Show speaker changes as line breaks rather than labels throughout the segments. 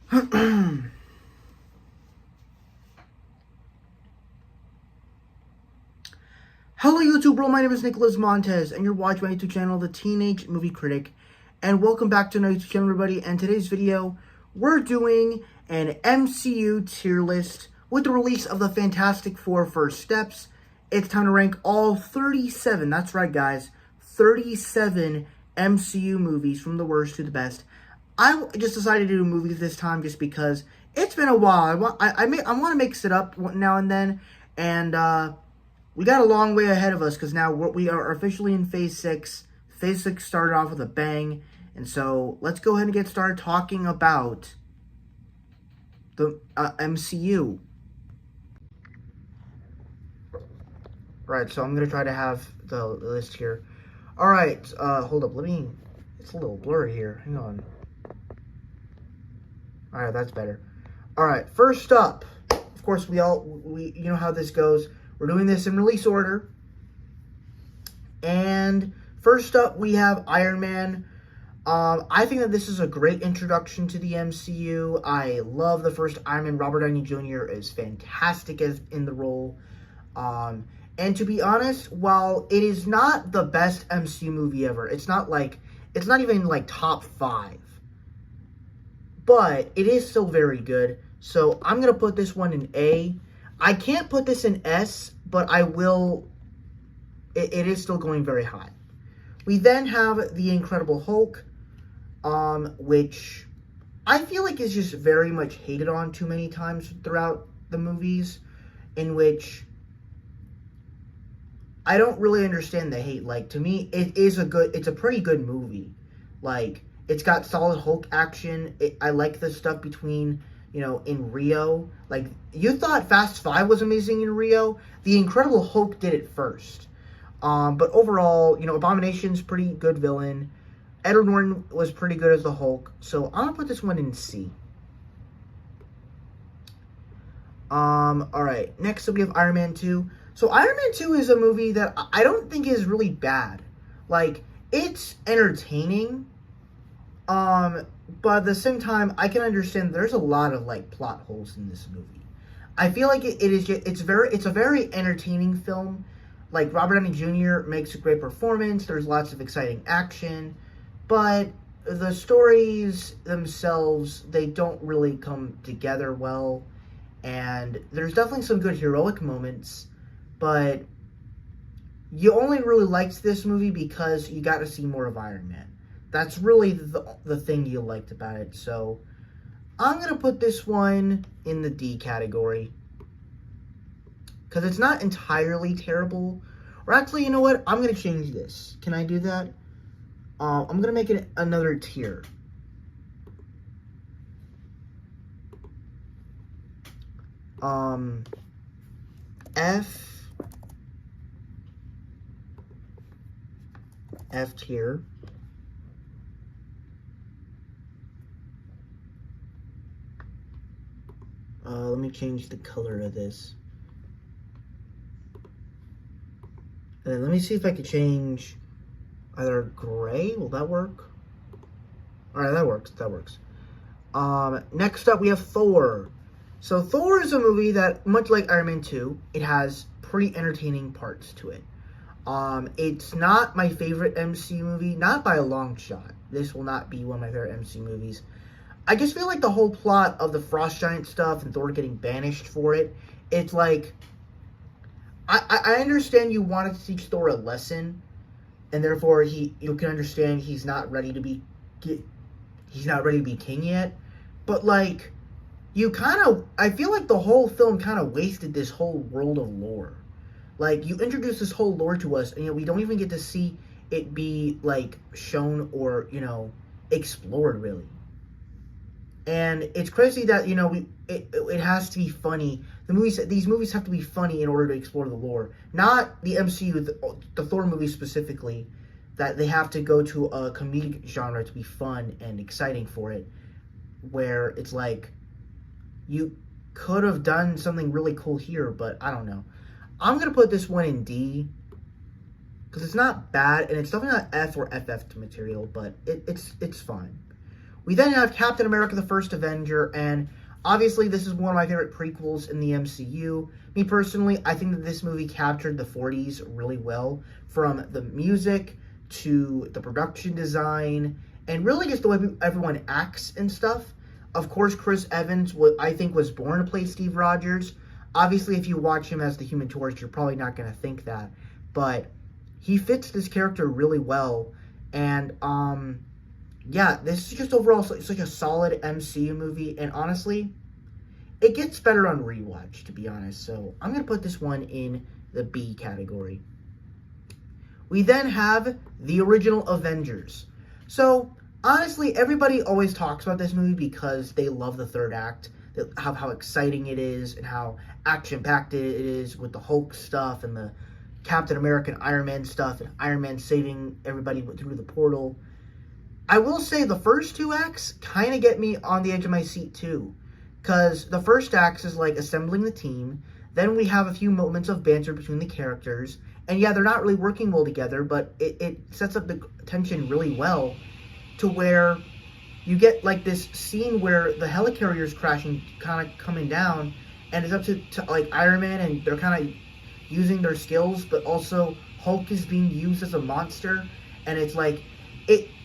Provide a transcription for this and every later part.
Hello YouTube world, my name is Nicholas Montez, and you're watching my YouTube channel, The Teenage Movie Critic, and welcome back to my YouTube channel, everybody. And today's video, we're doing an MCU tier list with the release of the Fantastic Four First Steps. It's time to rank all 37, that's right guys, 37 MCU movies from the worst to the best. I just decided to do movies this time just because it's been a while. I want to mix it up now and then, and we got a long way ahead of us because now we are officially in Phase 6. Phase 6 started off with a bang, and so let's go ahead and get started talking about the MCU. Right, so I'm going to try to have the list here. Alright, hold up, it's a little blurry here, hang on. Alright, that's better. Alright, first up, of course, you know how this goes. We're doing this in release order. And first up, we have Iron Man. I think that this is a great introduction to the MCU. I love the first Iron Man. Robert Downey Jr. is fantastic in the role. And to be honest, while it is not the best MCU movie ever, it's not even like top 5. But it is still very good. So I'm going to put this one in A. I can't put this in S, but I will. It is still going very high. We then have The Incredible Hulk, which I feel like is just very much hated on too many times throughout the movies, in which I don't really understand the hate. Like, to me, it's a pretty good movie. Like, it's got solid Hulk action. I like the stuff between, in Rio. Like, you thought Fast 5 was amazing in Rio. The Incredible Hulk did it first. But overall, Abomination's pretty good villain. Edward Norton was pretty good as the Hulk. So I'm going to put this one in C. Alright, next up we have Iron Man 2. So Iron Man 2 is a movie that I don't think is really bad. Like, it's entertaining. But at the same time, I can understand there's a lot of, plot holes in this movie. I feel like it's a very entertaining film. Like, Robert Downey Jr. makes a great performance. There's lots of exciting action. But the stories themselves, they don't really come together well. And there's definitely some good heroic moments. But you only really liked this movie because you got to see more of Iron Man. That's really the thing you liked about it. So I'm going to put this one in the D category. Because it's not entirely terrible. Or actually, you know what? I'm going to change this. Can I do that? I'm going to make it another tier. F tier. Let me change the color of this. And then let me see if I could change either gray. Will that work? Alright, that works. Next up we have Thor. So Thor is a movie that, much like Iron Man 2, it has pretty entertaining parts to it. It's not my favorite MCU movie, not by a long shot. This will not be one of my favorite MCU movies. I just feel like the whole plot of the Frost Giant stuff and Thor getting banished for it, it's like, I understand you wanted to teach Thor a lesson, and therefore you can understand he's not ready to be king yet, but like, I feel like the whole film kind of wasted this whole world of lore. Like, you introduced this whole lore to us, and we don't even get to see it be, like, shown or, explored, really. And it's crazy that, it has to be funny. These movies have to be funny in order to explore the lore. Not the MCU, the Thor movies specifically, that they have to go to a comedic genre to be fun and exciting for it. Where it's like, you could have done something really cool here, but I don't know. I'm going to put this one in D. Because it's not bad, and it's definitely not F or FF material, but it's fine. We then have Captain America the First Avenger, and obviously this is one of my favorite prequels in the MCU. Me personally, I think that this movie captured the 40s really well, from the music to the production design, and really just the way everyone acts and stuff. Of course, Chris Evans, I think, was born to play Steve Rogers. Obviously, if you watch him as the Human Torch, you're probably not going to think that. But he fits this character really well. And, yeah, this is just overall such a solid MCU movie. And honestly, it gets better on rewatch, to be honest. So I'm going to put this one in the B category. We then have the original Avengers. So, honestly, everybody always talks about this movie because they love the third act, how exciting it is, and how action-packed it is with the Hulk stuff and the Captain America and Iron Man stuff, and Iron Man saving everybody through the portal. I will say the first two acts kind of get me on the edge of my seat too, because the first act is like assembling the team, then we have a few moments of banter between the characters, and yeah, they're not really working well together, but it sets up the tension really well, to where you get like this scene where the helicarrier is crashing, kind of coming down, and it's up to like Iron Man, and they're kind of using their skills, but also Hulk is being used as a monster, and it's like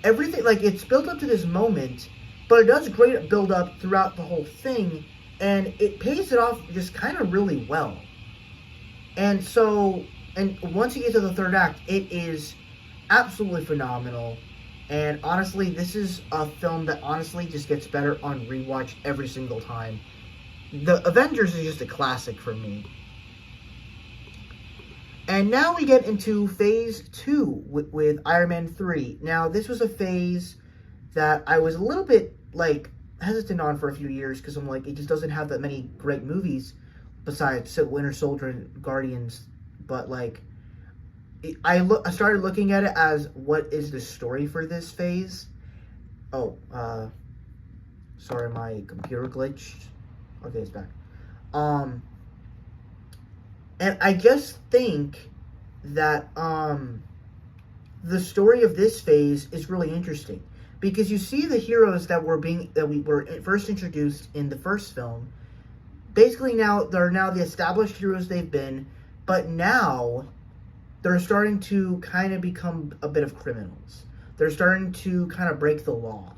everything, like, it's built up to this moment, but it does great build up throughout the whole thing, and it pays it off just kind of really well. And so, and once you get to the third act, it is absolutely phenomenal. And honestly, this is a film that honestly just gets better on rewatch every single time. The Avengers is just a classic for me. And now we get into phase 2 with Iron Man 3. Now, this was a phase that I was a little bit, like, hesitant on for a few years, because I'm like, it just doesn't have that many great movies besides Winter Soldier and Guardians. But, like, I started looking at it as, what is the story for this phase? Oh, sorry, my computer glitched. Okay, it's back. And I just think that the story of this phase is really interesting, because you see the heroes that we were first introduced in the first film. Basically, they're now the established heroes they've been, but now they're starting to kind of become a bit of criminals. They're starting to kind of break the law.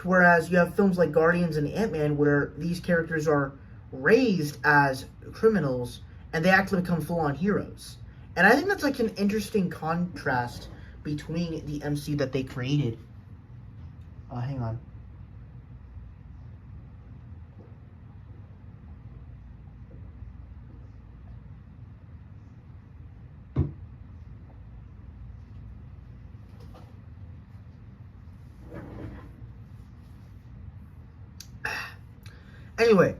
Whereas you have films like Guardians and Ant-Man, where these characters are raised as criminals, and they actually become full-on heroes. And I think that's like an interesting contrast between the MC that they created. Hang on. Anyway,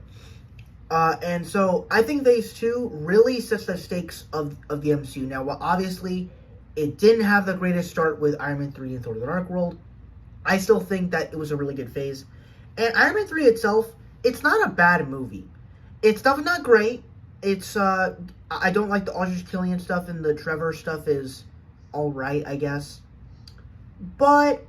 and so I think phase 2 really sets the stakes of the MCU. Now, while obviously it didn't have the greatest start with Iron Man 3 and Thor: The Dark World, I still think that it was a really good phase. And Iron Man 3 itself, it's not a bad movie. It's definitely not great. It's, I don't like the Aldrich Killian stuff, and the Trevor stuff is alright, I guess. But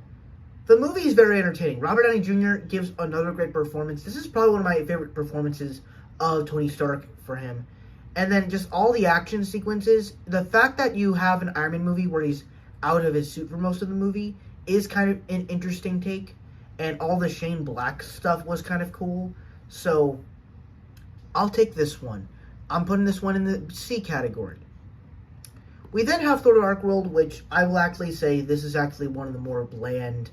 the movie is very entertaining. Robert Downey Jr. gives another great performance. This is probably one of my favorite performances of Tony Stark for him. And then just all the action sequences. The fact that you have an Iron Man movie where he's out of his suit for most of the movie is kind of an interesting take. And all the Shane Black stuff was kind of cool. So, I'll take this one. I'm putting this one in the C category. We then have Thor: The Dark World, which I will actually say this is actually one of the more bland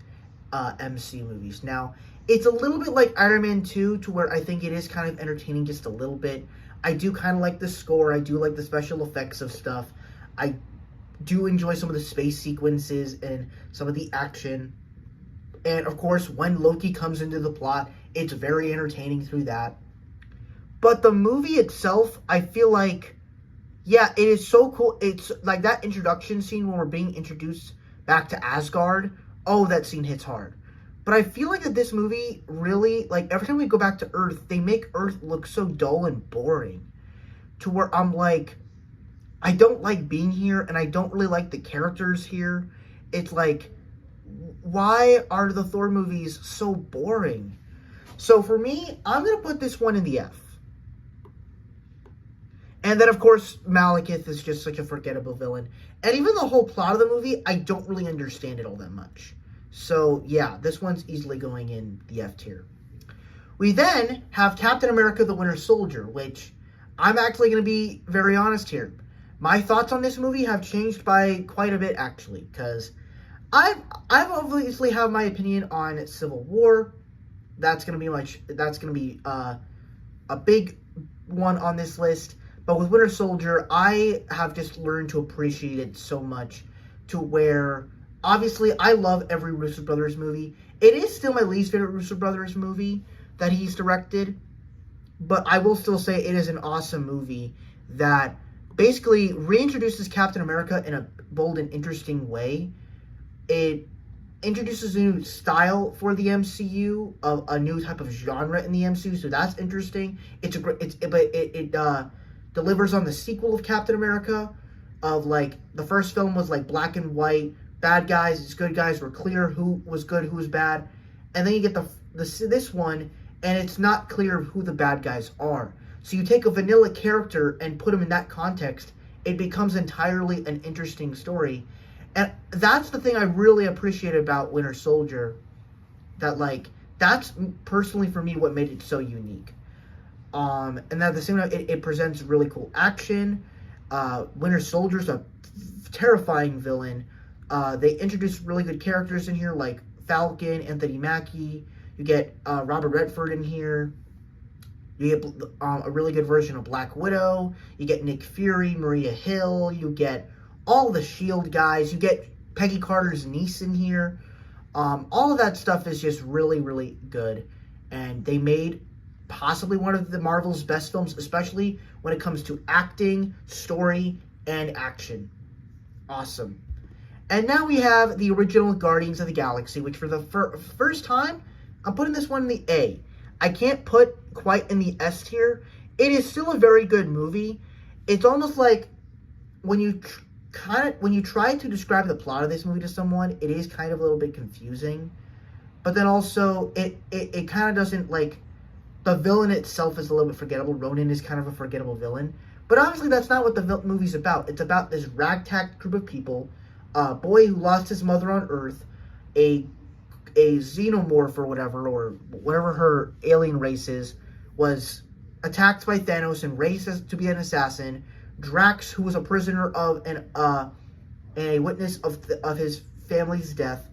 MC movies. Now, it's a little bit like Iron Man 2, to where I think it is kind of entertaining just a little bit. I do kind of like the score. I do like the special effects of stuff. I do enjoy some of the space sequences and some of the action. And, of course, when Loki comes into the plot, it's very entertaining through that. But the movie itself, I feel like, yeah, it is so cool. It's like that introduction scene when we're being introduced back to Asgard. Oh, that scene hits hard. But I feel like that this movie really, like, every time we go back to Earth, they make Earth look so dull and boring. To where I'm like, I don't like being here, and I don't really like the characters here. It's like, why are the Thor movies so boring? So for me, I'm going to put this one in the F. And then, of course, Malekith is just such a forgettable villain. And even the whole plot of the movie, I don't really understand it all that much. So, yeah, this one's easily going in the F tier. We then have Captain America the Winter Soldier, which I'm actually going to be very honest here. My thoughts on this movie have changed by quite a bit, actually, because I've obviously have my opinion on Civil War. That's going to be a big one on this list. But with Winter Soldier, I have just learned to appreciate it so much to where, obviously, I love every Russo Brothers movie. It is still my least favorite Russo Brothers movie that he's directed, but I will still say it is an awesome movie that basically reintroduces Captain America in a bold and interesting way. It introduces a new style for the MCU, a new type of genre in the MCU, so that's interesting. It delivers on the sequel of Captain America, of like the first film was like black and white, bad guys, good guys were clear who was good, who was bad, and then you get this one, and it's not clear who the bad guys are. So you take a vanilla character and put him in that context, it becomes entirely an interesting story. And that's the thing I really appreciate about Winter Soldier, that's personally for me what made it so unique. And at the same time, it presents really cool action. Winter Soldier's a terrifying villain. They introduce really good characters in here, like Falcon, Anthony Mackie. You get Robert Redford in here. You get a really good version of Black Widow. You get Nick Fury, Maria Hill. You get all the S.H.I.E.L.D. guys. You get Peggy Carter's niece in here. All of that stuff is just really, really good. And they made possibly one of the Marvel's best films, especially when it comes to acting, story, and action. Awesome. And now we have the original Guardians of the Galaxy, which for the first time, I'm putting this one in the A. I can't put quite in the S tier. It is still a very good movie. It's almost like when you try to describe the plot of this movie to someone, it is kind of a little bit confusing. But then also, it kind of doesn't, like, the villain itself is a little bit forgettable. Ronan is kind of a forgettable villain. But obviously, that's not what the movie's about. It's about this ragtag group of people, a boy who lost his mother on Earth, a xenomorph or whatever her alien race is, was attacked by Thanos and raised to be an assassin. Drax, who was a prisoner of and a witness of his family's death.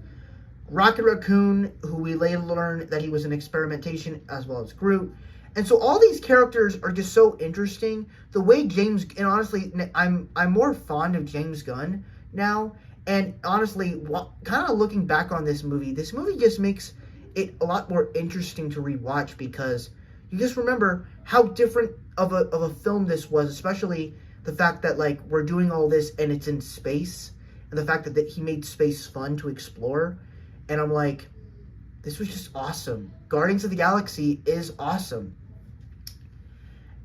Rocket Raccoon, who we later learned that he was an experimentation, as well as Groot. And so all these characters are just so interesting. The way and honestly, I'm more fond of James Gunn now. And honestly, kind of looking back on this movie just makes it a lot more interesting to rewatch, because you just remember how different of a film this was, especially the fact that, like, we're doing all this and it's in space, and the fact that he made space fun to explore. And I'm like, this was just awesome. Guardians of the Galaxy is awesome.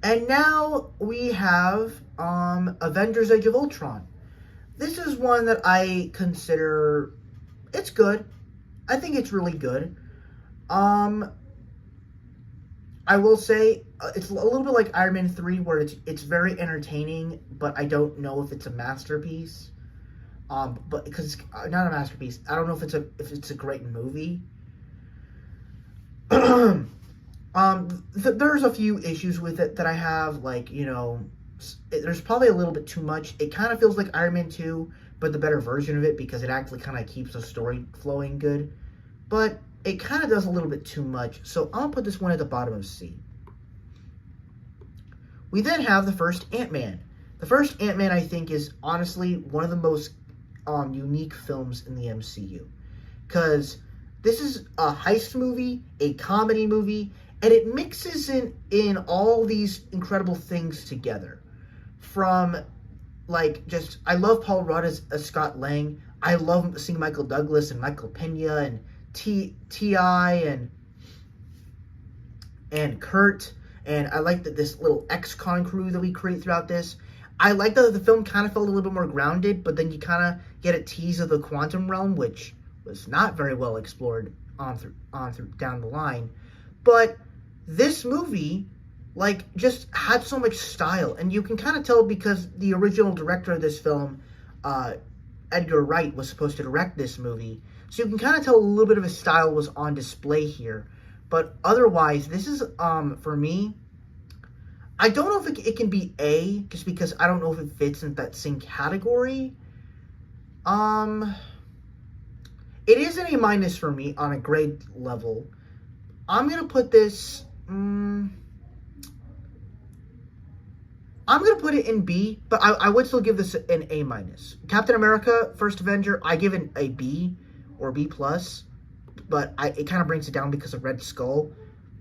And now we have Avengers Age of Ultron. This is one that I consider, it's good. I think it's really good. I will say it's a little bit like Iron Man 3, where it's very entertaining, but I don't know if it's a masterpiece. But because it's not a masterpiece, I don't know if it's a great movie. There's a few issues with it that I have, like, there's probably a little bit too much. It kind of feels like Iron Man 2, but the better version of it, because it actually kind of keeps the story flowing good. But it kind of does a little bit too much, so I'll put this one at the bottom of C. We then have the first Ant-Man. The first Ant-Man, I think, is honestly one of the most unique films in the MCU, because this is a heist movie, a comedy movie, and it mixes in all these incredible things together. From, like, just, I love Paul Rudd as Scott Lang. I love seeing Michael Douglas and Michael Pena and T.I. and Kurt, and I like this little ex-con crew that we create throughout this. I like that the film kind of felt a little bit more grounded, but then you kind of get a tease of the quantum realm, which was not very well explored on through down the line. But this movie, like, just had so much style, and you can kind of tell because the original director of this film, Edgar Wright, was supposed to direct this movie. So you can kind of tell a little bit of his style was on display here. But otherwise, this is, for me, I don't know if it can be A, just because I don't know if it fits in that same category. It is an A minus for me on a grade level. I'm going to put this, I'm going to put it in B, but I would still give this an A minus. Captain America, First Avenger, I give it a B or B plus, but it kind of brings it down because of Red Skull.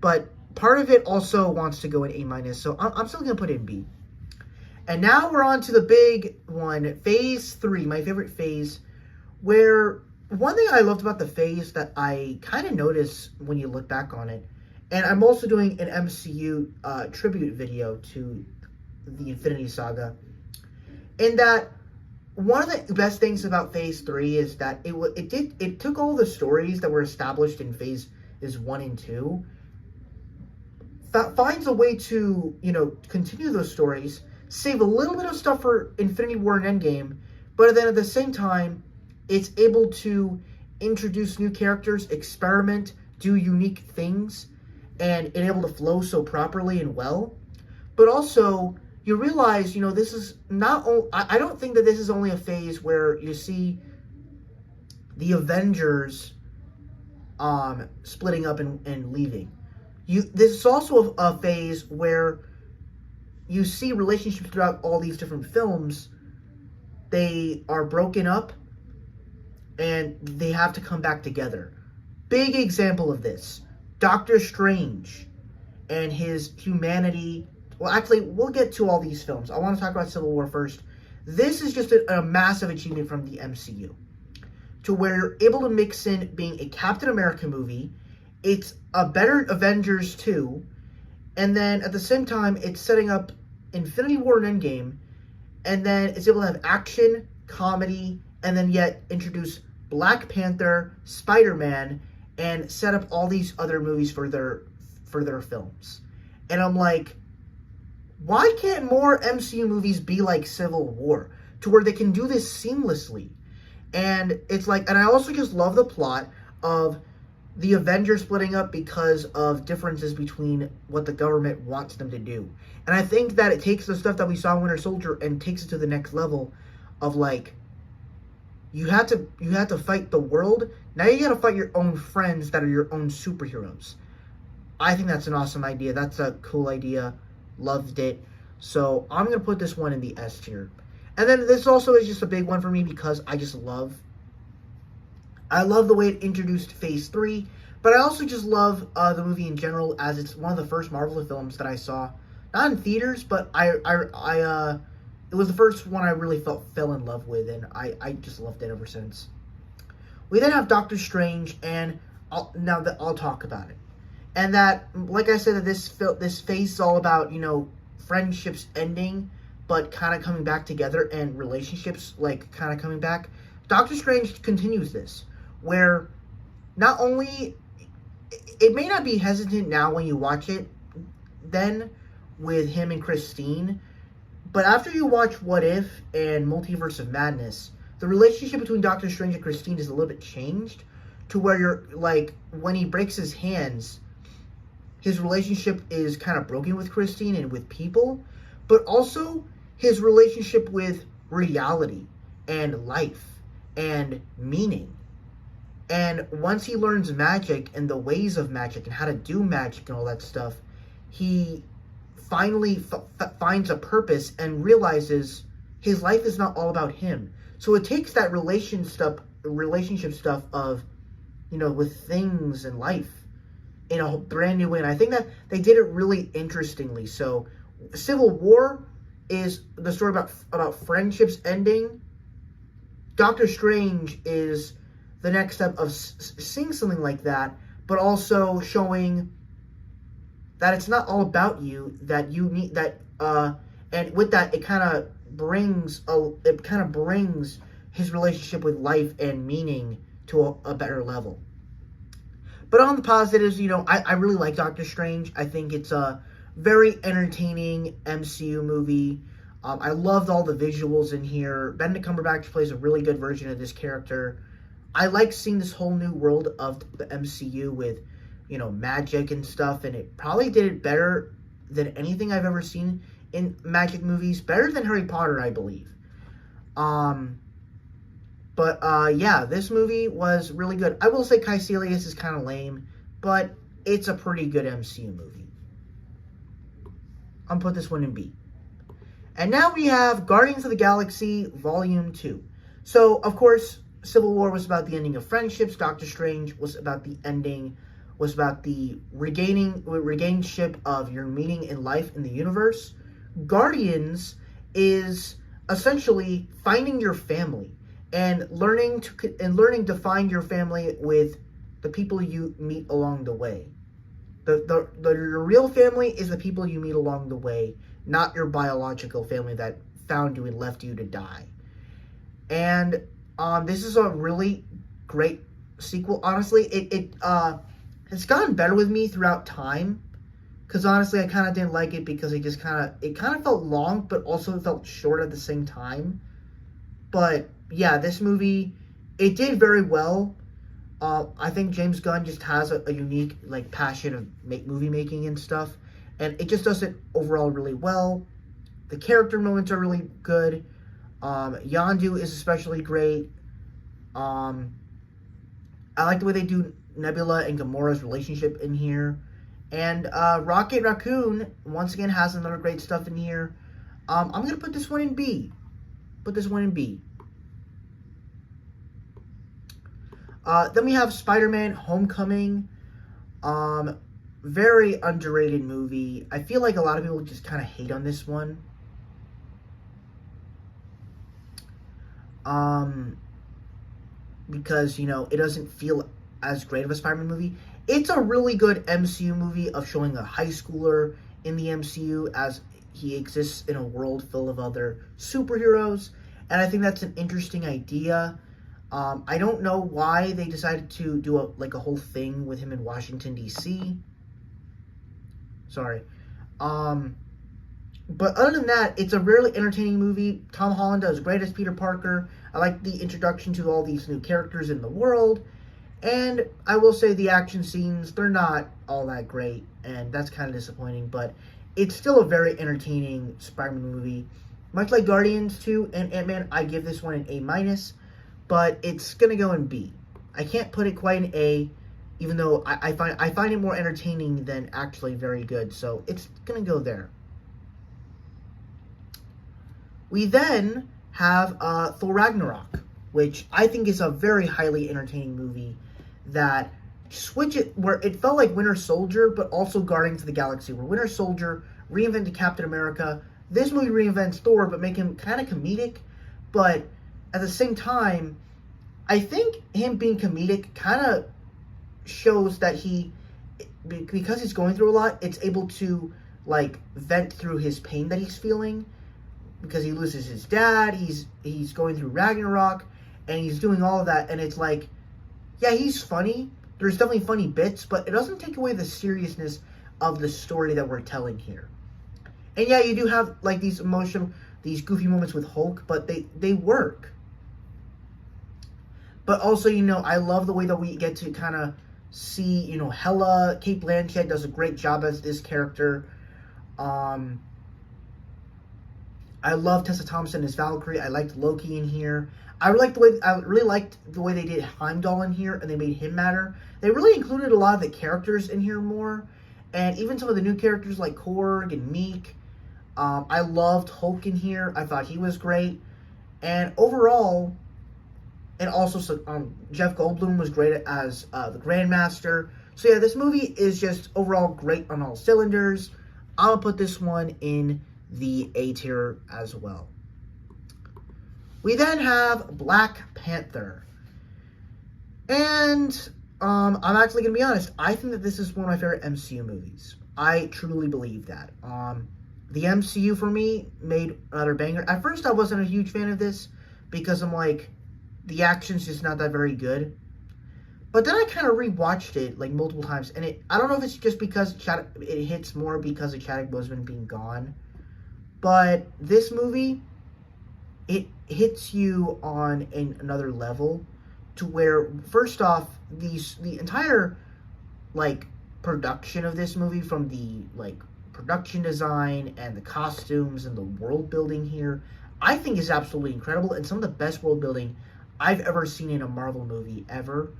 But part of it also wants to go in A minus, so I'm still going to put it in B. And now we're on to the big one, Phase 3, my favorite phase, where one thing I loved about the phase that I kind of noticed when you look back on it, and I'm also doing an MCU tribute video to the Infinity Saga, in that one of the best things about Phase 3 is that it took all the stories that were established in Phases 1 and 2, finds a way to, continue those stories, save a little bit of stuff for Infinity War and Endgame, but then at the same time, it's able to introduce new characters, experiment, do unique things, and it's able to flow so properly and well. But also, you realize, this is not only, I don't think that this is only a phase where you see the Avengers splitting up and leaving. This is also a phase where you see relationships throughout all these different films. They are broken up and they have to come back together. Big example of this, Doctor Strange and his humanity. Well, actually, we'll get to all these films. I want to talk about Civil War first. This is just a massive achievement from the MCU, to where you're able to mix in being a Captain America movie, it's a better Avengers 2, and then at the same time, it's setting up Infinity War and Endgame, and then it's able to have action, comedy, and then yet introduce Black Panther, Spider-Man, and set up all these other movies for their films. And I'm like, why can't more MCU movies be like Civil War, to where they can do this seamlessly? And it's like, and I also just love the plot of the Avengers splitting up because of differences between what the government wants them to do. And I think that it takes the stuff that we saw in Winter Soldier and takes it to the next level of, like, you had to fight the world. Now you got to fight your own friends that are your own superheroes. I think that's an awesome idea. That's a cool idea. Loved it. So I'm going to put this one in the S tier. And then this also is just a big one for me because I love the way it introduced Phase 3, but I also just love the movie in general, as it's one of the first Marvel films that I saw, not in theaters, but it was the first one I really fell in love with, and I just loved it ever since. We then have Doctor Strange, and I'll talk about it. And that, like I said, that this phase is all about, friendships ending, but kind of coming back together, and relationships, like, kind of coming back. Doctor Strange continues this, where not only, it may not be hesitant now when you watch it, then, with him and Christine, but after you watch What If and Multiverse of Madness, the relationship between Doctor Strange and Christine is a little bit changed, to where you're, like, when he breaks his hands, his relationship is kind of broken with Christine and with people, but also his relationship with reality and life and meaning. And once he learns magic and the ways of magic and how to do magic and all that stuff, he finally finds a purpose and realizes his life is not all about him. So it takes that relationship stuff of, with things and life in a brand new way. And I think that they did it really interestingly. So Civil War is the story about friendships ending. Doctor Strange is the next step of seeing something like that, but also showing that it's not all about you, that you need that, and with that, it kind of brings his relationship with life and meaning to a better level. But on the positives, I really like Doctor Strange. I think it's a very entertaining MCU movie. I loved all the visuals in here. Benedict Cumberbatch plays a really good version of this character. I like seeing this whole new world of the MCU with, magic and stuff, and it probably did it better than anything I've ever seen in magic movies. Better than Harry Potter, I believe. Yeah, this movie was really good. I will say Caecilius is kind of lame, but it's a pretty good MCU movie. I'm put this one in B. And now we have Guardians of the Galaxy Volume 2. So, of course, Civil War was about the ending of friendships. Doctor Strange was about the regainship of your meaning in life in the universe. Guardians is essentially finding your family and learning to find your family with the people you meet along the way. Your real family is the people you meet along the way, not your biological family that found you and left you to die. And this is a really great sequel. Honestly, it's gotten better with me throughout time. Because honestly, I kind of didn't like it because it kind of felt long, but also felt short at the same time. But yeah, this movie, it did very well. I think James Gunn just has a unique passion of movie making and stuff, and it just does it overall really well. The character moments are really good. Yondu is especially great. I like the way they do Nebula and Gamora's relationship in here. And Rocket Raccoon, once again, has another great stuff in here. I'm going to put this one in B. Then we have Spider-Man Homecoming. Very underrated movie. I feel like a lot of people just kind of hate on this one. Because, it doesn't feel as great of a Spider-Man movie. It's a really good MCU movie of showing a high schooler in the MCU as he exists in a world full of other superheroes. And I think that's an interesting idea. I don't know why they decided to do a whole thing with him in Washington, D.C. Sorry. But other than that, it's a really entertaining movie. Tom Holland does great as Peter Parker. I like the introduction to all these new characters in the world. And I will say the action scenes, they're not all that great. And that's kind of disappointing. But it's still a very entertaining Spider-Man movie. Much like Guardians 2 and Ant-Man, I give this one an A-. But it's going to go in B. I can't put it quite in A, even though I find it more entertaining than actually very good. So it's going to go there. We then have Thor Ragnarok, which I think is a very highly entertaining movie that where it felt like Winter Soldier, but also Guardians of the Galaxy, where Winter Soldier reinvented Captain America. This movie reinvents Thor, but make him kind of comedic. But at the same time, I think him being comedic kind of shows that because he's going through a lot, it's able to vent through his pain that he's feeling. Because he loses his dad, he's going through Ragnarok, and he's doing all of that, and it's yeah, he's funny. There's definitely funny bits, but it doesn't take away the seriousness of the story that we're telling here. And yeah, you do have these goofy moments with Hulk, but they work. But also, I love the way that we get to kind of see, Hela. Cate Blanchett does a great job as this character. I love Tessa Thompson as Valkyrie. I liked Loki in here. I really liked the way they did Heimdall in here, and they made him matter. They really included a lot of the characters in here more, and even some of the new characters like Korg and Meek. I loved Hulk in here. I thought he was great, and overall, and also Jeff Goldblum was great as the Grandmaster. So yeah, this movie is just overall great on all cylinders. I'll put this one in the A tier as well. We then have Black Panther. And I'm actually going to be honest. I think that this is one of my favorite MCU movies. I truly believe that. The MCU for me made another banger. At first I wasn't a huge fan of this because I'm the action's just not that very good. But then I kind of rewatched it like multiple times, and I don't know if it's just because it hits more because of Chadwick Boseman being gone, but this movie, it hits you on another level, to where first off, the entire like production of this movie, from the like production design and the costumes and the world building here, I think is absolutely incredible, and some of the best world building I've ever seen in a Marvel movie ever.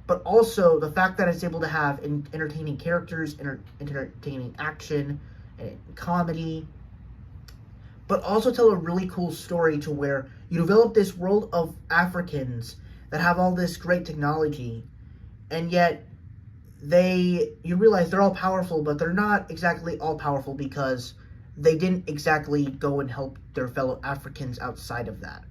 But also the fact that it's able to have entertaining characters, entertaining action, and comedy, but also tell a really cool story, to where you develop this world of Africans that have all this great technology, and yet you realize they're all powerful, but they're not exactly all powerful, because they didn't exactly go and help their fellow Africans outside of that.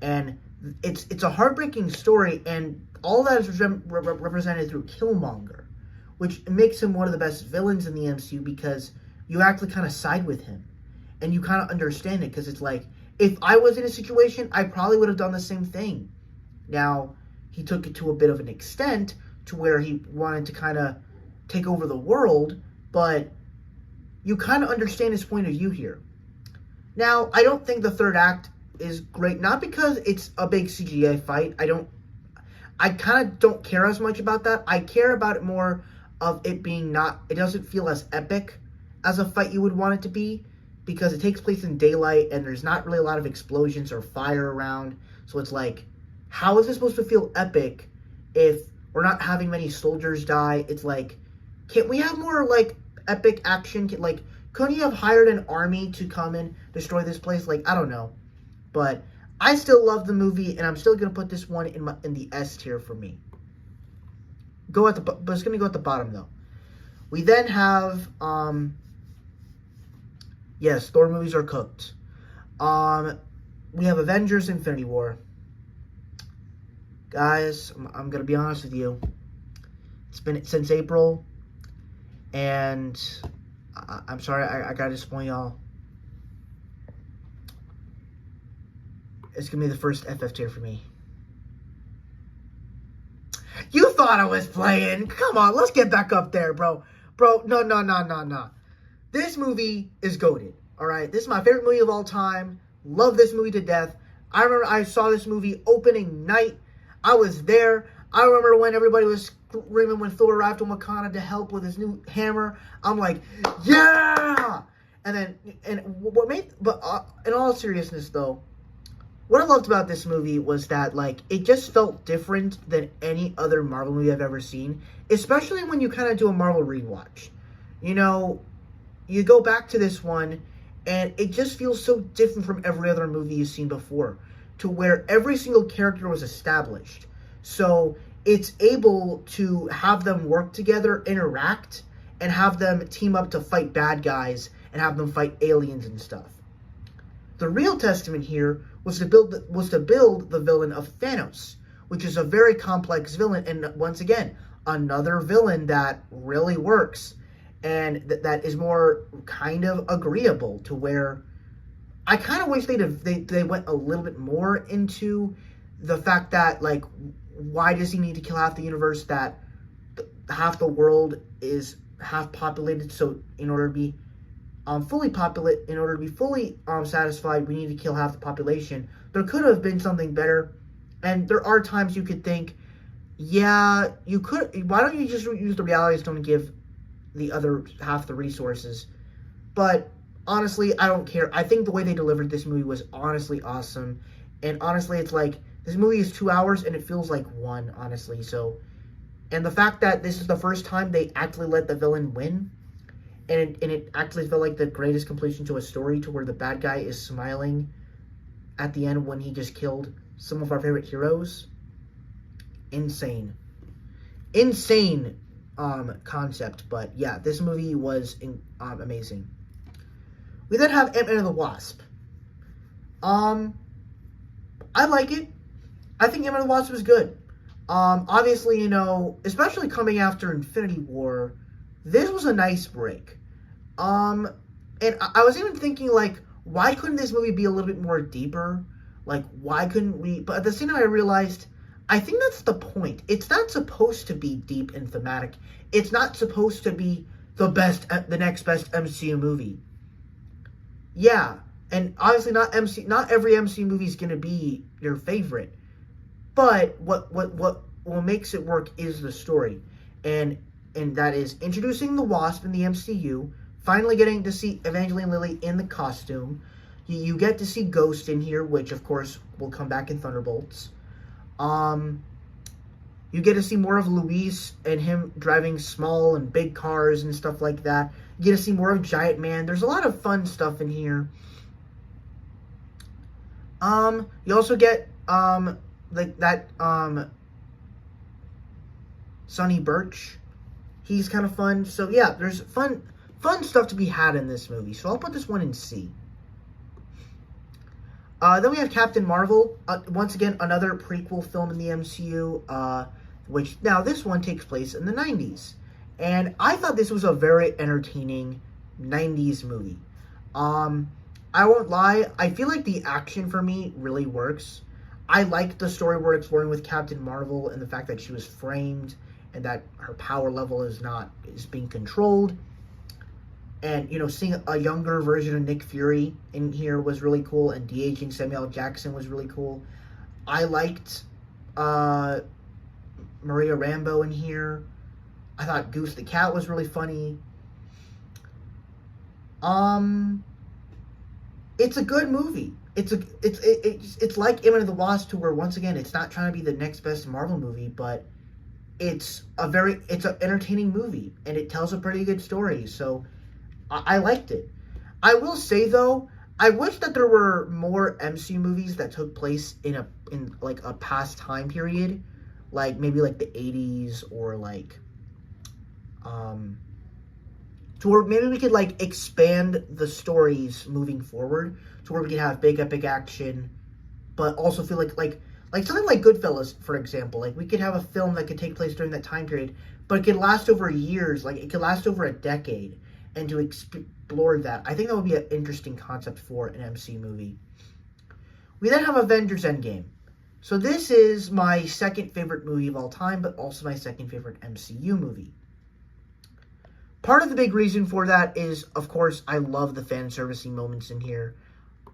And it's a heartbreaking story, and all that is represented through Killmonger, which makes him one of the best villains in the MCU, because you actually kind of side with him, and you kind of understand it, because it's like, if I was in a situation, I probably would have done the same thing. Now, he took it to a bit of an extent, to where he wanted to kind of take over the world, but you kind of understand his point of view here. Now, I don't think the third act is great, not because it's a big CGI fight. I kind of don't care as much about that. I care about it more of it being it doesn't feel as epic as a fight you would want it to be, because it takes place in daylight, and there's not really a lot of explosions or fire around. So it's like, how is this supposed to feel epic if we're not having many soldiers die? It's like, can't we have more like epic action? Couldn't you have hired an army to come and destroy this place? Like, I don't know. But I still love the movie, and I'm still going to put this one in the S tier for me. But it's going to go at the bottom, though. We then have, yes, Thor movies are cooked. We have Avengers Infinity War. Guys, I'm going to be honest with you. It's been since April, and I'm sorry, I got to disappoint y'all. It's going to be the first FF tier for me. You thought I was playing. Come on, let's get back up there, bro. Bro, no. This movie is goated, all right? This is my favorite movie of all time. Love this movie to death. I remember I saw this movie opening night. I was there. I remember when everybody was screaming when Thor arrived on Wakanda to help with his new hammer. I'm like, yeah! And in all seriousness, though, what I loved about this movie was that, like, it just felt different than any other Marvel movie I've ever seen, especially when you kind of do a Marvel rewatch. You know, you go back to this one, and it just feels so different from every other movie you've seen before, to where every single character was established. So it's able to have them work together, interact, and have them team up to fight bad guys, and have them fight aliens and stuff. The real testament here was to build the villain of Thanos, which is a very complex villain, and once again, another villain that really works, and that is more kind of agreeable, to where I kind of wish they went a little bit more into the fact that, like, why does he need to kill half the universe, that half the world is half populated, so in order to be fully satisfied, we need to kill half the population. There could have been something better, and there are times you could think, yeah, you could. Why don't you just use the reality stone and give the other half the resources? But honestly, I don't care. I think the way they delivered this movie was honestly awesome, and honestly, it's like, this movie is 2 hours and it feels like one, honestly. So, and the fact that this is the first time they actually let the villain win. And it actually felt like the greatest completion to a story, to where the bad guy is smiling at the end when he just killed some of our favorite heroes. Insane concept, but yeah, this movie was amazing. We then have Ant-Man and the Wasp. I like it. I think Ant-Man and the Wasp was good. Obviously, you know, especially coming after Infinity War, this was a nice break. And I was even thinking, like, why couldn't this movie be a little bit more deeper? Like, why couldn't we? But at the same time, I realized I think that's the point. It's not supposed to be deep and thematic. It's not supposed to be the next best MCU movie. Yeah, and obviously not every MCU movie is gonna be your favorite. But what makes it work is the story, and that is introducing the Wasp in the MCU. Finally getting to see Evangeline Lilly in the costume. You get to see Ghost in here, which of course will come back in Thunderbolts. You get to see more of Luis and him driving small and big cars and stuff like that. You get to see more of Giant Man. There's a lot of fun stuff in here. You also get Sonny Birch. He's kind of fun. So yeah, there's fun stuff to be had in this movie. So I'll put this one in C. Then we have Captain Marvel. Once again, another prequel film in the MCU. Which now this one takes place in the 90s. And I thought this was a very entertaining 90s movie. I won't lie, I feel like the action for me really works. I liked the story we're exploring with Captain Marvel and the fact that she was framed and that her power level is being controlled. And, seeing a younger version of Nick Fury in here was really cool, and de-aging Samuel L. Jackson was really cool. I liked Maria Rambeau in here. I thought Goose the Cat was really funny. It's a good movie. It's like Ant-Man and the Wasp, to where once again it's not trying to be the next best Marvel movie, but it's an entertaining movie and it tells a pretty good story. So I liked it. I will say though, I wish that there were more MCU movies that took place in a past time period, like maybe like the 80s or like to where maybe we could like expand the stories moving forward to where we could have big epic action, but also feel like something like Goodfellas, for example. Like we could have a film that could take place during that time period, but it could last over years. Like it could last over a decade, and to explore that, I think that would be an interesting concept for an MC movie. We then have Avengers Endgame. So this is my second favorite movie of all time, but also my second favorite MCU movie. Part of the big reason for that is, of course, I love the fan servicing moments in here.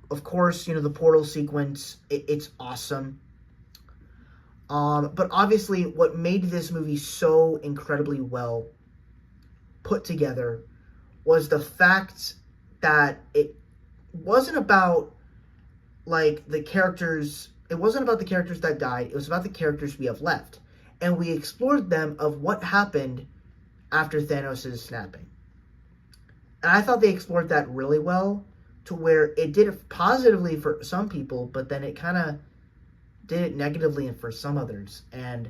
Of course, the portal sequence, it's awesome. But obviously, what made this movie so incredibly well put together was the fact that it wasn't about the characters. It wasn't about the characters that died. It was about the characters we have left, and we explored them of what happened after Thanos' snapping. And I thought they explored that really well, to where it did it positively for some people, but then it kind of did it negatively for some others. But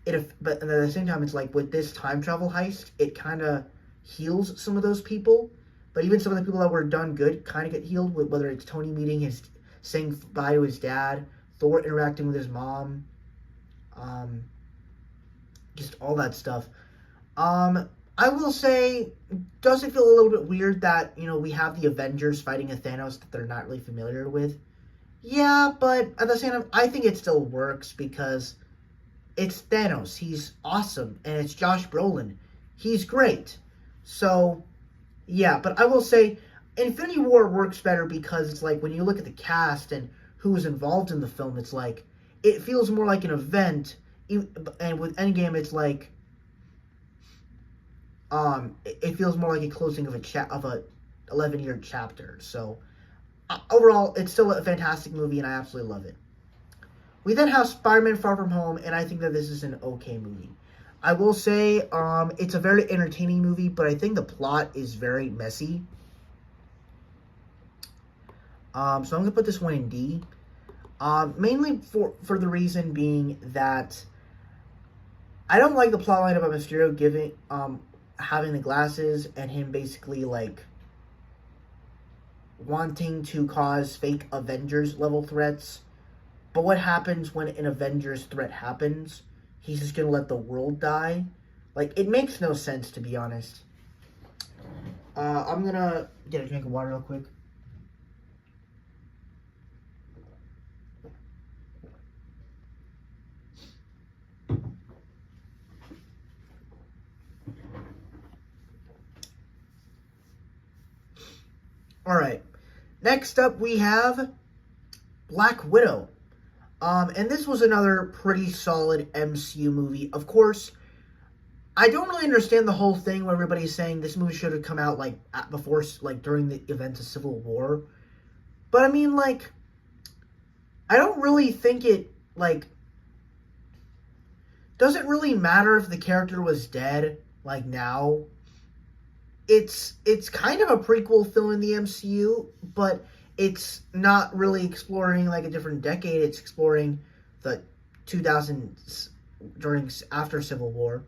at the same time, it's like with this time travel heist, it kind of heals some of those people. But even some of the people that were done good kind of get healed, with whether it's Tony saying bye to his dad, Thor interacting with his mom, just all that stuff. I will say, does it feel a little bit weird that, we have the Avengers fighting a Thanos that they're not really familiar with? Yeah, but at the same time, I think it still works because it's Thanos. He's awesome. And it's Josh Brolin. He's great. So, yeah, but I will say, Infinity War works better because it's like, when you look at the cast and who was involved in the film, it's like, it feels more like an event. And with Endgame, it's like, it feels more like a closing of a 11-year chapter. So overall, it's still a fantastic movie, and I absolutely love it. We then have Spider-Man: Far From Home, and I think that this is an okay movie. I will say, it's a very entertaining movie, but I think the plot is very messy. So I'm gonna put this one in D. Mainly for the reason being that I don't like the plotline about Mysterio having the glasses and him basically wanting to cause fake Avengers level threats. But what happens when an Avengers threat happens? He's just gonna let the world die? It makes no sense, to be honest. I'm gonna get a drink of water real quick. Alright. Next up, we have Black Widow. And this was another pretty solid MCU movie. Of course, I don't really understand the whole thing where everybody's saying this movie should have come out, like, before, like, during the events of Civil War. But, I mean, like, I don't really think it, like, doesn't really matter if the character was dead, like, now. It's kind of a prequel film in the MCU, but it's not really exploring, like, a different decade. It's exploring the 2000s after Civil War.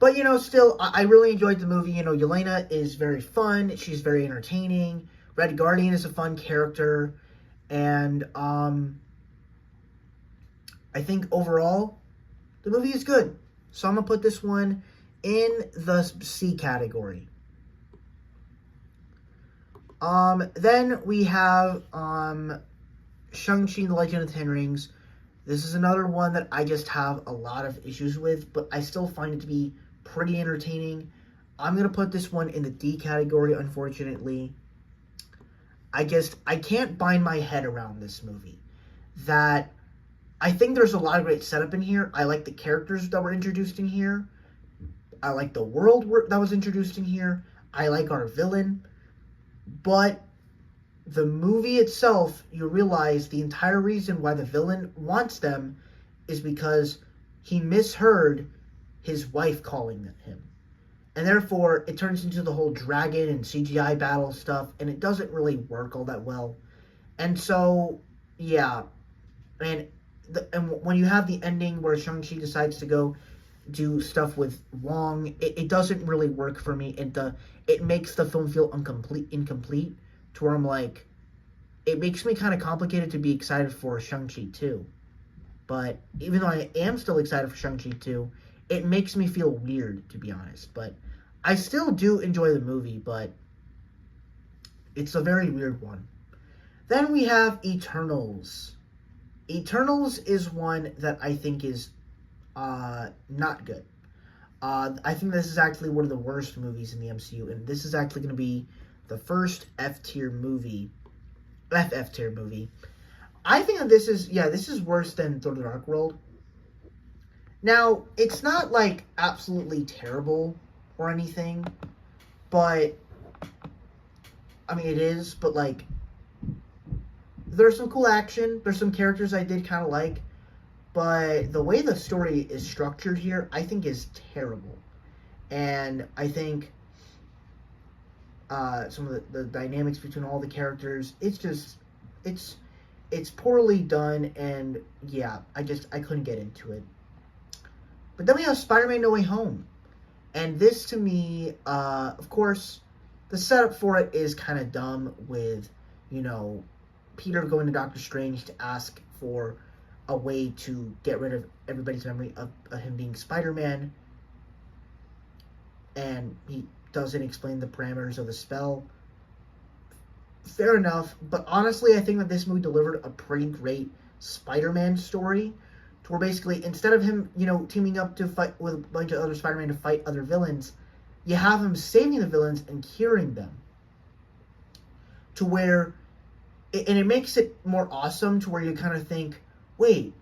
But, still, I really enjoyed the movie. Yelena is very fun. She's very entertaining. Red Guardian is a fun character. And, I think overall, the movie is good. So I'm going to put this one in the C category. Then we have, Shang-Chi and the Legend of the Ten Rings. This is another one that I just have a lot of issues with, but I still find it to be pretty entertaining. I'm going to put this one in the D category, unfortunately. I can't bind my head around this movie. That, I think there's a lot of great setup in here. I like the characters that were introduced in here. I like the world that was introduced in here. I like our villain. But the movie itself, you realize the entire reason why the villain wants them is because he misheard his wife calling him. And therefore, it turns into the whole dragon and CGI battle stuff, and it doesn't really work all that well. And so, yeah. And when you have the ending where Shang-Chi decides to go do stuff with Wong, it doesn't really work for me. It makes the film feel incomplete, to where I'm like, it makes me kind of complicated to be excited for Shang-Chi 2. But even though I am still excited for Shang-Chi 2, it makes me feel weird, to be honest. But I still do enjoy the movie, but it's a very weird one. Then we have Eternals. Eternals is one that I think is not good. I think this is actually one of the worst movies in the MCU, and this is actually going to be the first FF tier movie. I think that this is worse than Thor: The Dark World. Now, it's not, like, absolutely terrible or anything, but, I mean, it is, but, like, there's some cool action, there's some characters I did kind of like, but the way the story is structured here, I think is terrible. And I think some of the dynamics between all the characters, it's poorly done, and yeah, I couldn't get into it. But then we have Spider-Man No Way Home. And this, to me, of course, the setup for it is kind of dumb with, Peter going to Doctor Strange to ask for a way to get rid of everybody's memory of him being Spider-Man. And he doesn't explain the parameters of the spell. Fair enough. But honestly, I think that this movie delivered a pretty great Spider-Man story. To where basically, instead of him, teaming up to fight with a bunch of other Spider-Man to fight other villains, you have him saving the villains and curing them. To where, and it makes it more awesome to where you kind of think, wait,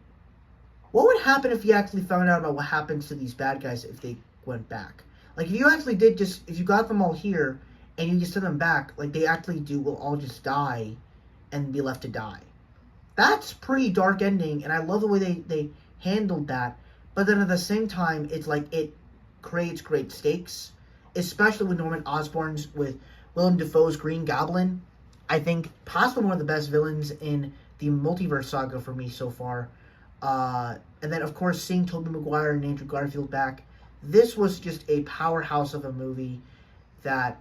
what would happen if you actually found out about what happens to these bad guys if they went back? Like, if you actually if you got them all here, and you just send them back, like, they actually will all just die, and be left to die. That's pretty dark ending, and I love the way they handled that. But then at the same time, it's like it creates great stakes, especially with Norman Osborn's, with Willem Dafoe's Green Goblin. I think possibly one of the best villains in the multiverse saga for me so far. And then, of course, seeing Tobey Maguire and Andrew Garfield back, this was just a powerhouse of a movie that,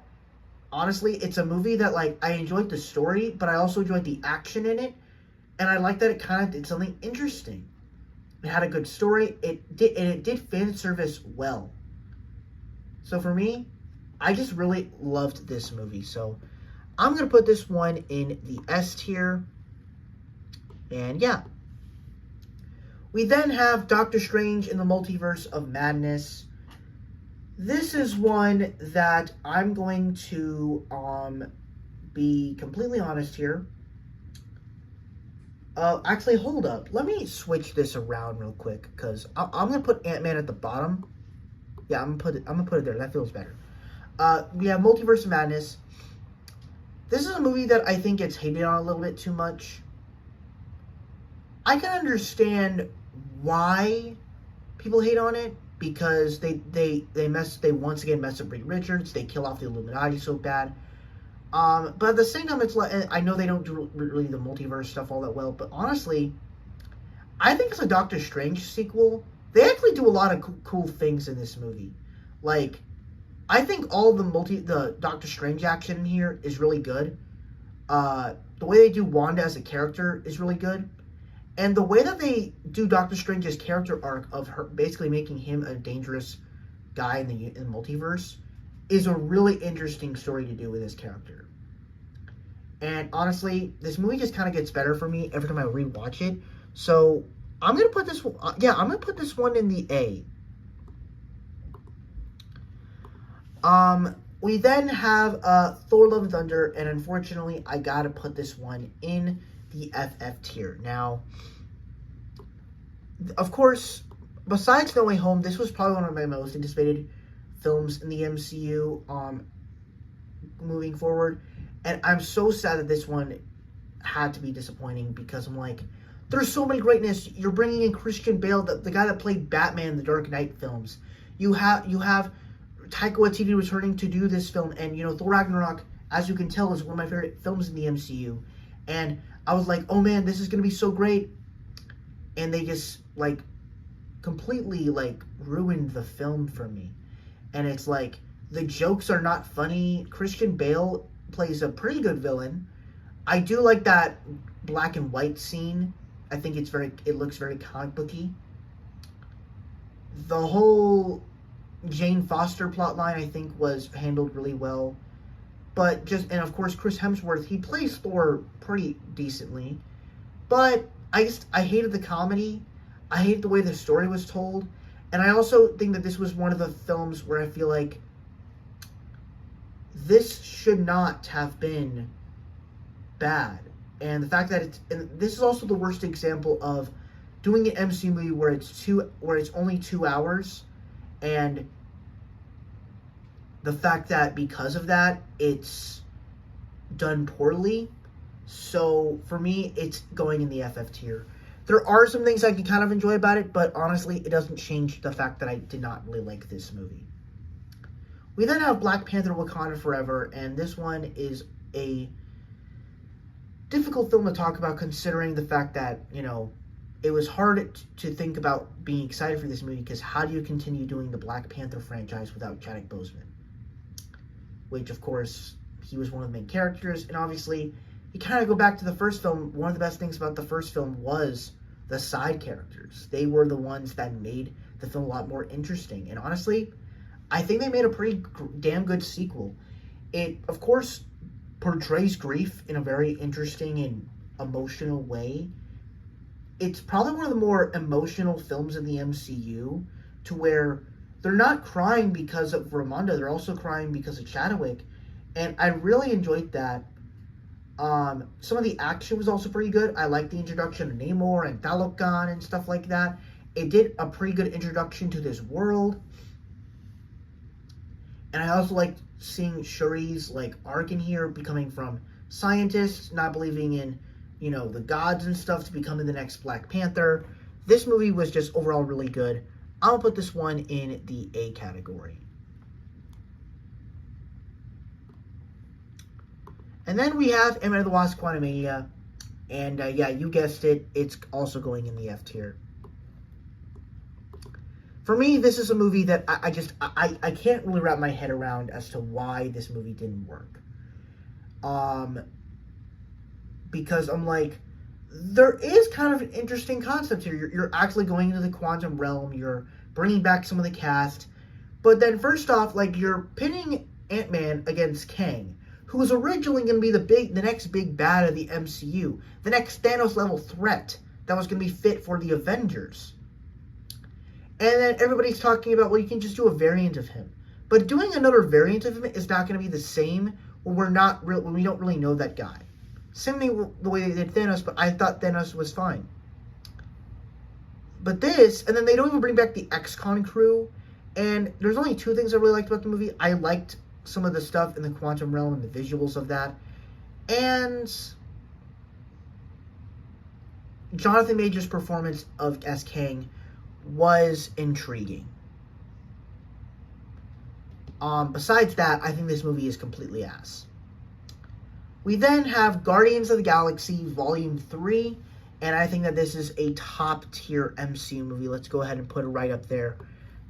honestly, it's a movie that, like, I enjoyed the story, but I also enjoyed the action in it. And I like that it kind of did something interesting. It had a good story. It did fan service well. So for me, I just really loved this movie. So I'm going to put this one in the S tier. And yeah. We then have Doctor Strange in the Multiverse of Madness. This is one that I'm going to be completely honest here. Actually, hold up. Let me switch this around real quick because I'm gonna put Ant-Man at the bottom. Yeah, I'm gonna put it there. That feels better. We have Multiverse of Madness. This is a movie that I think gets hated on a little bit too much. I can understand why people hate on it because they once again mess up Reed Richards. They kill off the Illuminati so bad. But at the same time, it's like, I know they don't do really the multiverse stuff all that well, but honestly, I think it's a Doctor Strange sequel. They actually do a lot of cool things in this movie. Like, I think all the Doctor Strange action in here is really good. The way they do Wanda as a character is really good. And the way that they do Doctor Strange's character arc of her basically making him a dangerous guy in the multiverse is a really interesting story to do with his character. And honestly, this movie just kind of gets better for me every time I rewatch it. So I'm gonna put this. I'm gonna put this one in the A. We then have Thor: Love and Thunder, and unfortunately, I gotta put this one in the FF tier. Now, of course, besides No Way Home, this was probably one of my most anticipated films in the MCU moving forward, and I'm so sad that this one had to be disappointing because I'm like, there's so many greatness. You're bringing in Christian Bale, the guy that played Batman in the Dark Knight films. You have Taika Waititi returning to do this film, and Thor Ragnarok, as you can tell, is one of my favorite films in the MCU. And I was like, oh man, this is gonna be so great, and they just like completely like ruined the film for me. And it's like the jokes are not funny. Christian Bale plays a pretty good villain. I do like that black and white scene. I think it looks very comic booky. The whole Jane Foster plotline, I think, was handled really well. And of course, Chris Hemsworth, he plays Thor pretty decently. But I hated the comedy. I hated the way the story was told. And I also think that this was one of the films where I feel like this should not have been bad. And the fact that this is also the worst example of doing an MCU movie where it's only 2 hours, and the fact that because of that it's done poorly. So for me, it's going in the FF tier. There are some things I can kind of enjoy about it, but honestly, it doesn't change the fact that I did not really like this movie. We then have Black Panther: Wakanda Forever, and this one is a difficult film to talk about considering the fact that, it was hard to think about being excited for this movie because how do you continue doing the Black Panther franchise without Chadwick Boseman? Which, of course, he was one of the main characters, and obviously, you kind of go back to the first film. One of the best things about the first film was the side characters. They were the ones that made the film a lot more interesting. And honestly, I think they made a pretty damn good sequel. It, of course, portrays grief in a very interesting and emotional way. It's probably one of the more emotional films in the MCU, to where they're not crying because of Ramonda, they're also crying because of Chadwick. And I really enjoyed that. Some of the action was also pretty good. I liked the introduction of Namor and Talokan and stuff like that. It did a pretty good introduction to this world. And I also liked seeing Shuri's arc in here, becoming from scientists, not believing in, the gods and stuff, to becoming the next Black Panther. This movie was just overall really good. I'll put this one in the A category. And then we have Ant-Man and the Wasp: Quantumania. And yeah, you guessed it, it's also going in the F tier. For me, this is a movie that I can't really wrap my head around as to why this movie didn't work. Because I'm like, there is kind of an interesting concept here. You're actually going into the quantum realm. You're bringing back some of the cast. But then first off, you're pitting Ant-Man against Kang, who was originally going to be the next big bad of the MCU. The next Thanos-level threat that was going to be fit for the Avengers. And then everybody's talking about, well, you can just do a variant of him. But doing another variant of him is not going to be the same when when we don't really know that guy. Same thing the way they did Thanos, but I thought Thanos was fine. But this, and then they don't even bring back the X-Con crew, and there's only two things I really liked about the movie. I liked some of the stuff in the quantum realm and the visuals of that, and Jonathan Majors' performance as Kang was intriguing. Besides that, I think this movie is completely ass. We then have Guardians of the Galaxy Volume 3, and I think that this is a top-tier MCU movie. Let's go ahead and put it right up there.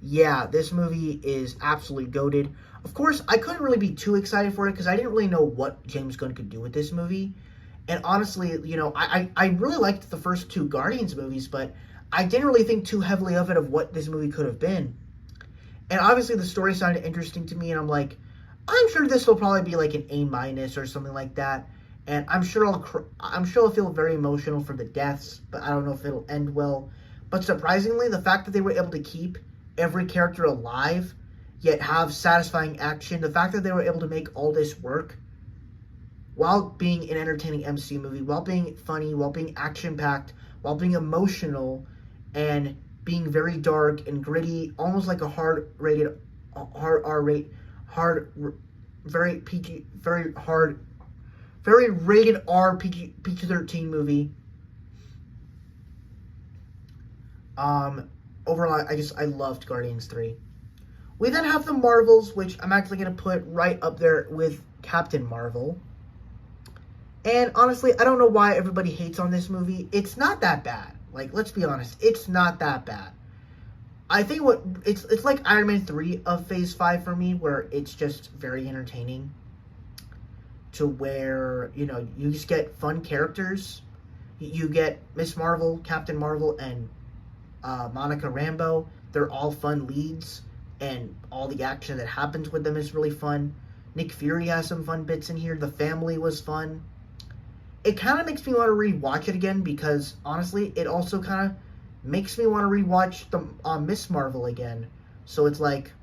Yeah, this movie is absolutely goated. Of course, I couldn't really be too excited for it because I didn't really know what James Gunn could do with this movie. And honestly, you know, I really liked the first two Guardians movies, but I didn't really think too heavily of it of what this movie could have been. And obviously the story sounded interesting to me, and I'm like, I'm sure this will probably be like an A- or something like that. And I'm sure I'll feel very emotional for the deaths, but I don't know if it'll end well. But surprisingly, the fact that they were able to keep every character alive, yet have satisfying action, the fact that they were able to make all this work while being an entertaining MCU movie, while being funny, while being action-packed, while being emotional, and being very dark and gritty, almost like a very rated R PG-13 movie. Overall, I loved Guardians 3. We then have the Marvels, which I'm actually going to put right up there with Captain Marvel. And honestly, I don't know why everybody hates on this movie. It's not that bad. Like, let's be honest. It's not that bad. I think it's like Iron Man 3 of Phase 5 for me, where it's just very entertaining. To where, you know, you just get fun characters. You get Miss Marvel, Captain Marvel, and Monica Rambeau. They're all fun leads, and all the action that happens with them is really fun. Nick Fury has some fun bits in here. The family was fun. It kind of makes me want to rewatch it again because, honestly, it also kind of makes me want to rewatch the Miss Marvel again. So it's like,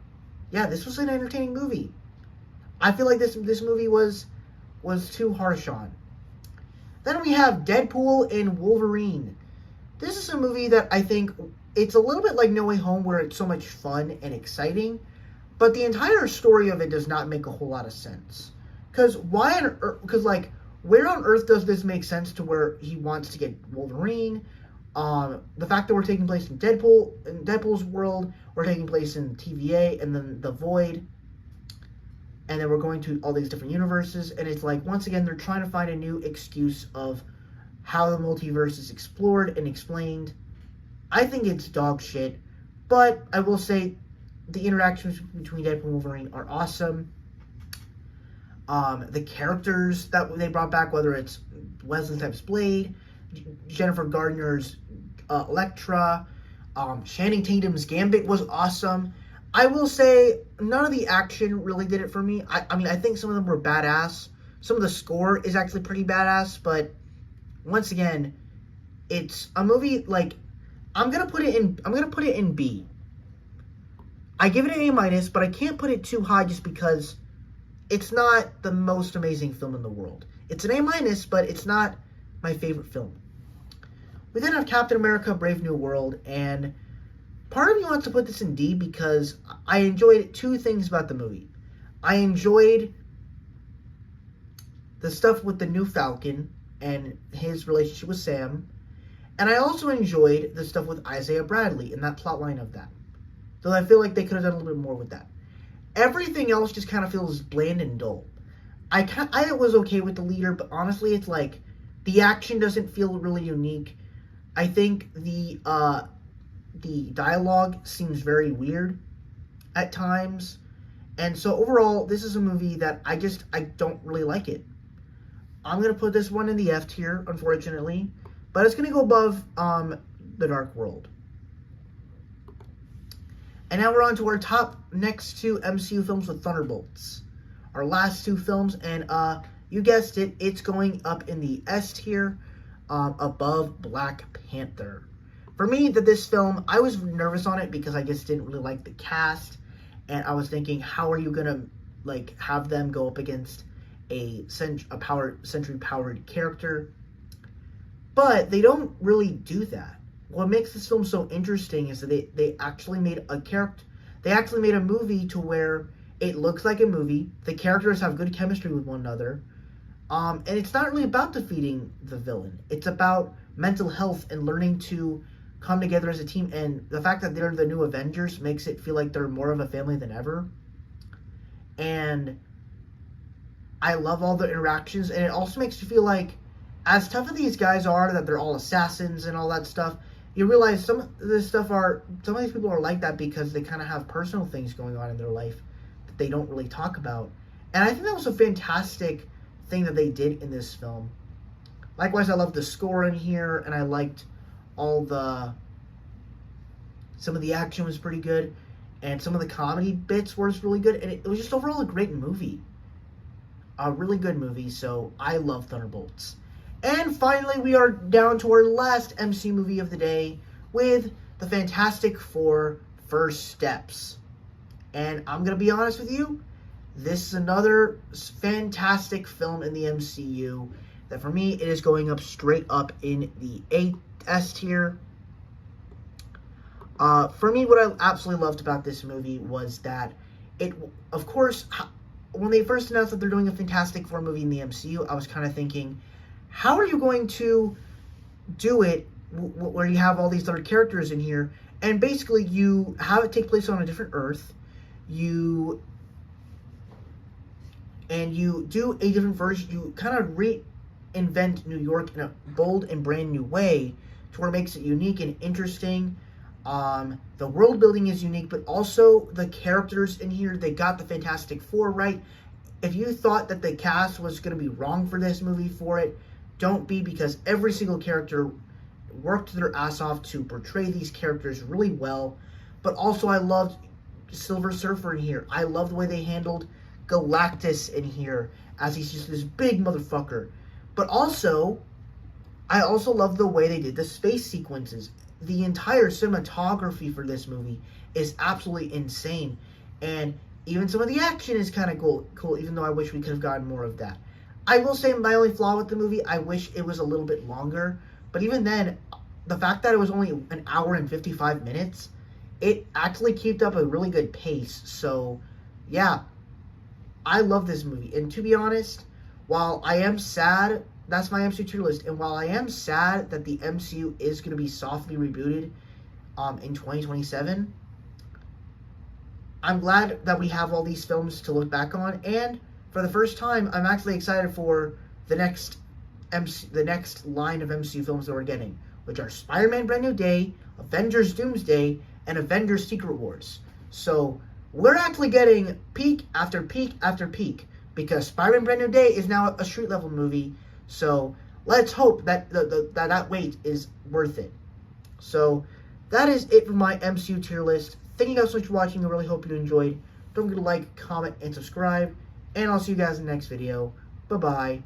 yeah, this was an entertaining movie. I feel like this movie was too harsh on. Then we have Deadpool and Wolverine. This is a movie that I think it's a little bit like No Way Home, where it's so much fun and exciting, but the entire story of it does not make a whole lot of sense. Because where on earth does this make sense to where he wants to get Wolverine? The fact that we're taking place in Deadpool's world, we're taking place in TVA, and then the Void, and then we're going to all these different universes, and it's like, once again, they're trying to find a new excuse of how the multiverse is explored and explained. I think it's dog shit, but I will say the interactions between Deadpool and Wolverine are awesome. The characters that they brought back, whether it's Wesley Snipes' Blade, Jennifer Gardner's Elektra, Channing Tatum's Gambit was awesome. I will say none of the action really did it for me. I mean, I think some of them were badass. Some of the score is actually pretty badass, but once again, it's a movie like I'm gonna put it in B. I give it an A-, but I can't put it too high just because it's not the most amazing film in the world. It's an A-, but it's not my favorite film. We then have Captain America: Brave New World, and part of me wants to put this in D because I enjoyed two things about the movie. I enjoyed the stuff with the new Falcon and his relationship with Sam, and I also enjoyed the stuff with Isaiah Bradley and that plot line of that. Though I feel like they could have done a little bit more with that. Everything else just kind of feels bland and dull. I was okay with the leader, but honestly, it's like the action doesn't feel really unique. I think the dialogue seems very weird at times, and so overall, this is a movie that I don't really like it. I'm gonna put this one in the F tier, unfortunately, but it's gonna go above The Dark World. And now we're on to our top next two MCU films with Thunderbolts. Our last two films, and you guessed it, it's going up in the S tier, above Black Panther. For me, this film, I was nervous on it because I just didn't really like the cast, and I was thinking, how are you gonna have them go up against a century powered character. But they don't really do that. What makes this film so interesting is that they actually made a character. They actually made a movie to where it looks like a movie. The characters have good chemistry with one another. And it's not really about defeating the villain. It's about mental health and learning to come together as a team. And the fact that they're the new Avengers makes it feel like they're more of a family than ever. And I love all the interactions. And it also makes you feel like, as tough as these guys are, that they're all assassins and all that stuff, you realize some of these people are like that because they kind of have personal things going on in their life that they don't really talk about. And I think that was a fantastic thing that they did in this film. Likewise, I loved the score in here, and I liked some of the action was pretty good, and some of the comedy bits were really good, and it was just overall a great movie. A really good movie, so I love Thunderbolts. And finally, we are down to our last MC movie of the day with the Fantastic Four: First Steps. And I'm going to be honest with you, this is another fantastic film in the MCU that for me, it is going up straight up in the S tier. For me, what I absolutely loved about this movie was that it, of course, when they first announced that they're doing a Fantastic Four movie in the MCU, I was kind of thinking, how are you going to do it where you have all these other characters in here, and basically you have it take place on a different Earth, you do a different version, you kind of reinvent New York in a bold and brand new way to where it makes it unique and interesting. The world building is unique, but also the characters in here, they got the Fantastic Four right. If you thought that the cast was going to be wrong for this movie for it, don't be, because every single character worked their ass off to portray these characters really well. But also, I loved Silver Surfer in here. I love the way they handled Galactus in here, as he's just this big motherfucker. But also, I also love the way they did the space sequences. The entire cinematography for this movie is absolutely insane. And even some of the action is kind of cool, even though I wish we could have gotten more of that. I will say my only flaw with the movie, I wish it was a little bit longer. But even then, the fact that it was only an hour and 55 minutes, it actually kept up a really good pace. So, yeah, I love this movie. And to be honest, while I am sad, that's my MCU tier list. And while I am sad that the MCU is going to be softly rebooted in 2027, I'm glad that we have all these films to look back on. And for the first time, I'm actually excited for the next line of MCU films that we're getting, which are Spider-Man Brand New Day, Avengers Doomsday, and Avengers Secret Wars. So we're actually getting peak after peak after peak, because Spider-Man Brand New Day is now a street level movie. So let's hope that that wait is worth it. So that is it for my MCU tier list. Thank you guys so much for watching. I really hope you enjoyed. Don't forget to like, comment, and subscribe. And I'll see you guys in the next video. Bye-bye.